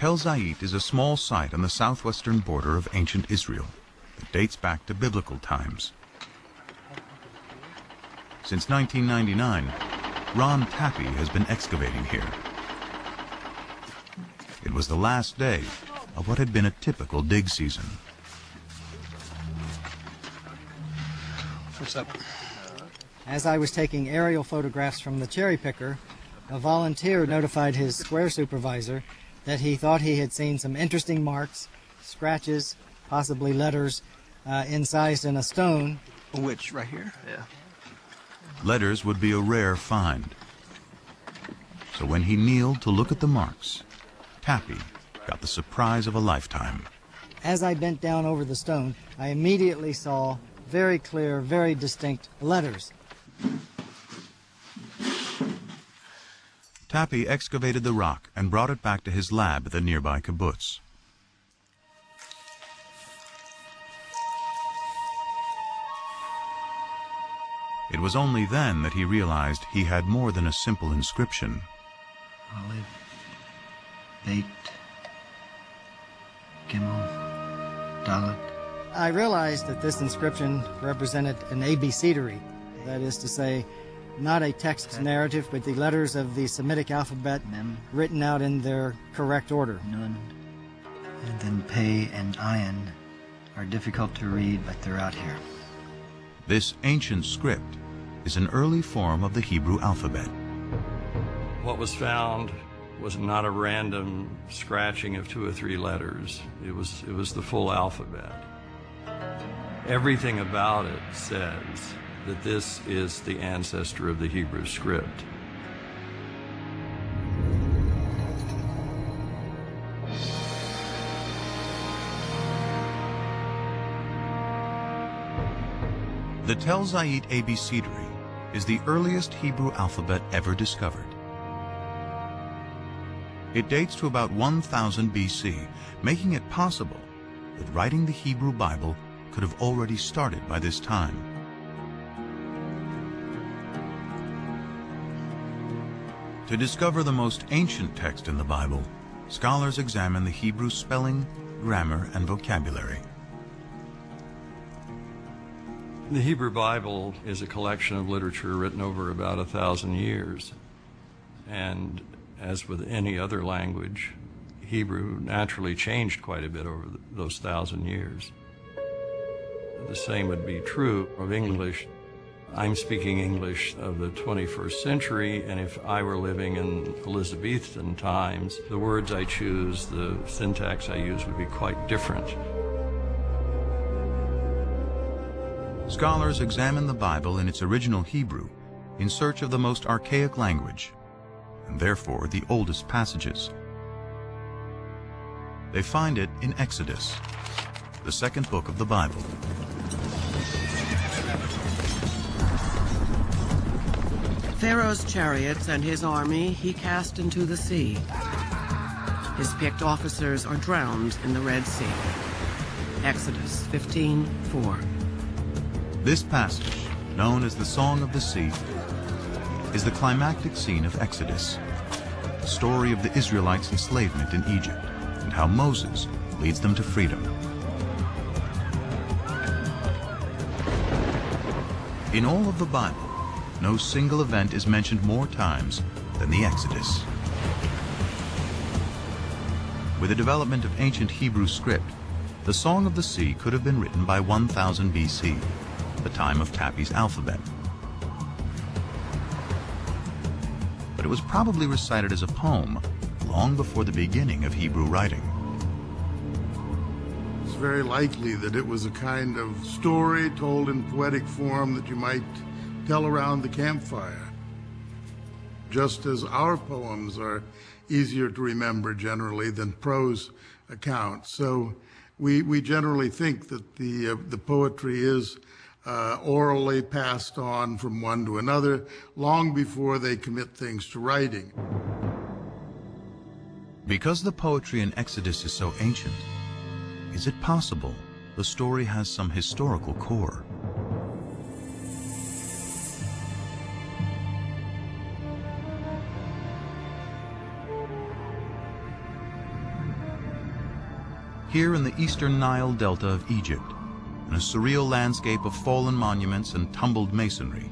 Tel Zayit is a small site on the southwestern border of ancient Israel that dates back to biblical times. Since 1999, Ron Tappy has been excavating here. It was the last day of what had been a typical dig season. What's up? As I was taking aerial photographs from the cherry picker, a volunteer notified his square supervisor that he thought he had seen some interesting marks, scratches, possibly letters, incised in a stone. Which, right here? Yeah. Letters would be a rare find. So when he kneeled to look at the marks, Tappy got the surprise of a lifetime. As I bent down over the stone, I immediately saw very clear, very distinct letters. Tappy excavated the rock and brought it back to his lab at the nearby kibbutz. It was only then that he realized he had more than a simple inscription. Olive, Beit, Gimel, Dalet. I realized that this inscription represented an abecedery, that is to say, not a text narrative, but the letters of the Semitic alphabet Mem, written out in their correct order. Nun, and then Pei and Ayin are difficult to read, but they're out here. This ancient script is an early form of the Hebrew alphabet. What was found was not a random scratching of 2 or 3 letters. It was the full alphabet. Everything about it says that this is the ancestor of the Hebrew script. The Tel Zayit abecedery is the earliest Hebrew alphabet ever discovered. It dates to about 1000 BC, making it possible that writing the Hebrew Bible could have already started by this time. To discover the most ancient text in the Bible, scholars examine the Hebrew spelling, grammar, and vocabulary. The Hebrew Bible is a collection of literature written over about 1,000 years. And as with any other language, Hebrew naturally changed quite a bit over those 1,000 years. The same would be true of English. I'm speaking English of the 21st century, and if I were living in Elizabethan times, the words I choose, the syntax I use would be quite different. Scholars examine the Bible in its original Hebrew in search of the most archaic language, and therefore the oldest passages. They find it in Exodus, the second book of the Bible. Pharaoh's chariots and his army he cast into the sea. His picked officers are drowned in the Red Sea. Exodus 15:4. This passage, known as the Song of the Sea, is the climactic scene of Exodus, the story of the Israelites' enslavement in Egypt, and how Moses leads them to freedom. In all of the Bible, no single event is mentioned more times than the Exodus. With the development of ancient Hebrew script, the Song of the Sea could have been written by 1000 BC, the time of Tappy's alphabet. But it was probably recited as a poem long before the beginning of Hebrew writing. It's very likely that it was a kind of story told in poetic form that you might tell around the campfire. Just as our poems are easier to remember generally than prose accounts. So we generally think that the poetry is orally passed on from one to another long before they commit things to writing. Because the poetry in Exodus is so ancient, is it possible the story has some historical core? Here in the eastern Nile Delta of Egypt, in a surreal landscape of fallen monuments and tumbled masonry,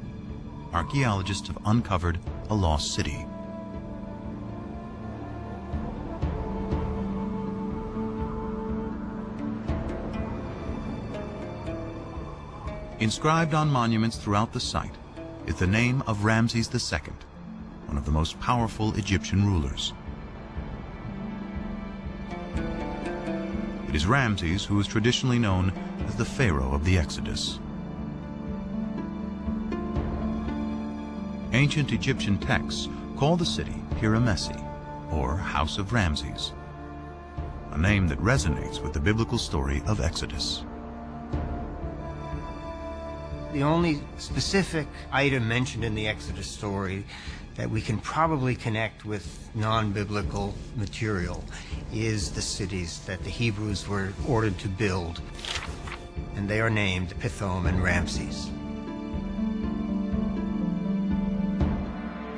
archaeologists have uncovered a lost city. Inscribed on monuments throughout the site is the name of Ramses II, one of the most powerful Egyptian rulers. It is Ramses who is traditionally known as the Pharaoh of the Exodus. Ancient Egyptian texts call the city Piramesi, or House of Ramses, a name that resonates with the biblical story of Exodus. The only specific item mentioned in the Exodus story that we can probably connect with non-biblical material is the cities that the Hebrews were ordered to build, and they are named Pithom and Ramses.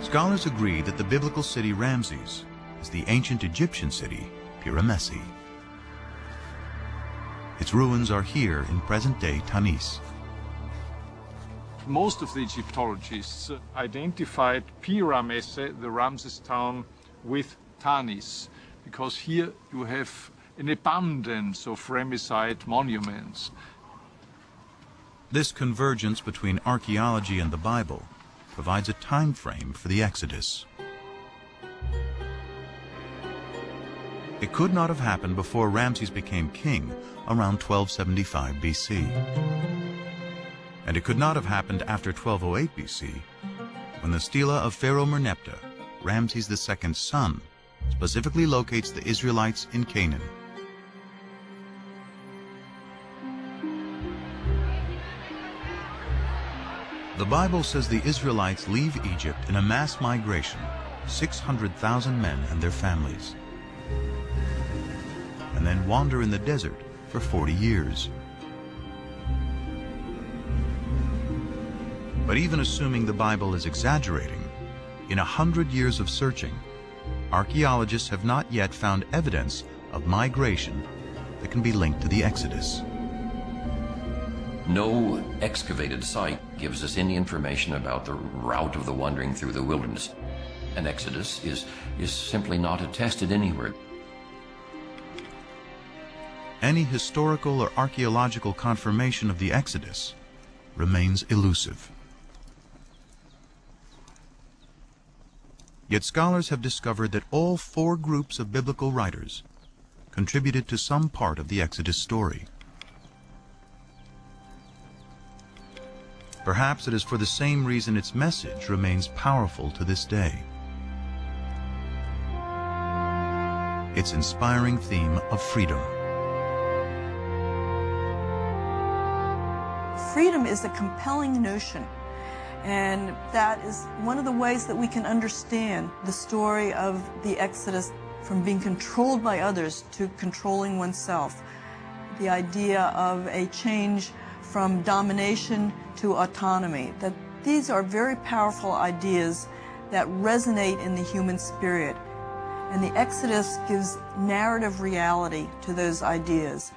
Scholars agree that the biblical city Ramses is the ancient Egyptian city Piramesi. Its ruins are here in present-day Tanis. Most of the Egyptologists identified Piramesi, the Ramses town, with Tanis, because here you have an abundance of Ramesside monuments. This convergence between archaeology and the Bible provides a time frame for the Exodus. It could not have happened before Ramses became king around 1275 BC. And it could not have happened after 1208 BC, when the stela of Pharaoh Merneptah, Ramses II's son, specifically locates the Israelites in Canaan. The Bible says the Israelites leave Egypt in a mass migration, 600,000 men and their families, and then wander in the desert for 40 years. But even assuming the Bible is exaggerating, in 100 years of searching, archaeologists have not yet found evidence of migration that can be linked to the Exodus. No excavated site gives us any information about the route of the wandering through the wilderness. An Exodus is simply not attested anywhere. Any historical or archaeological confirmation of the Exodus remains elusive. Yet scholars have discovered that all 4 groups of biblical writers contributed to some part of the Exodus story. Perhaps it is for the same reason its message remains powerful to this day. Its inspiring theme of freedom. Freedom is a compelling notion. And that is one of the ways that we can understand the story of the Exodus, from being controlled by others to controlling oneself. The idea of a change from domination to autonomy. That these are very powerful ideas that resonate in the human spirit. And the Exodus gives narrative reality to those ideas.